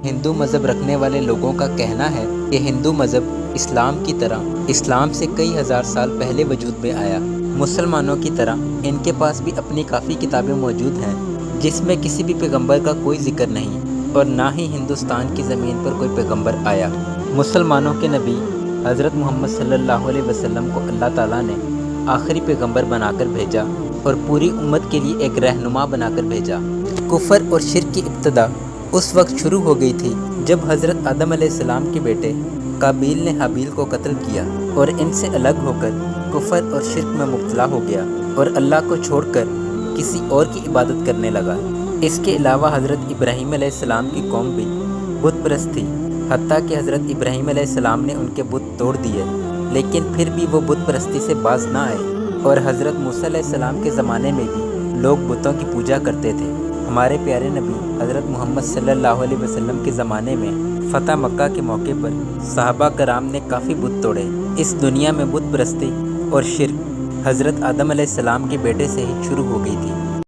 ہندو مذہب رکھنے والے لوگوں کا کہنا ہے کہ ہندو مذہب اسلام کی طرح اسلام سے کئی ہزار سال پہلے وجود میں آیا۔ مسلمانوں کی طرح ان کے پاس بھی اپنی کافی کتابیں موجود ہیں جس میں کسی بھی پیغمبر کا کوئی ذکر نہیں اور نہ ہی ہندوستان کی زمین پر کوئی پیغمبر آیا۔ مسلمانوں کے نبی حضرت محمد صلی اللہ علیہ وسلم کو اللہ تعالیٰ نے آخری پیغمبر بنا کر بھیجا اور پوری امت کے لیے ایک رہنما بنا کر بھیجا۔ کفر اور شرک کی ابتدا اس وقت شروع ہو گئی تھی جب حضرت آدم علیہ السلام کے بیٹے قابیل نے حابیل کو قتل کیا اور ان سے الگ ہو کر کفر اور شرک میں مبتلا ہو گیا اور اللہ کو چھوڑ کر کسی اور کی عبادت کرنے لگا۔ اس کے علاوہ حضرت ابراہیم علیہ السلام کی قوم بھی بت پرست تھی، حتیٰ کہ حضرت ابراہیم علیہ السلام نے ان کے بت توڑ دیے، لیکن پھر بھی وہ بت پرستی سے باز نہ آئے اور حضرت موسیٰ علیہ السلام کے زمانے میں بھی لوگ بتوں کی پوجا کرتے تھے۔ ہمارے پیارے نبی حضرت محمد صلی اللہ علیہ وسلم کے زمانے میں فتح مکہ کے موقع پر صحابہ کرام نے کافی بت توڑے۔ اس دنیا میں بت پرستی اور شرک حضرت آدم علیہ السلام کے بیٹے سے ہی شروع ہو گئی تھی۔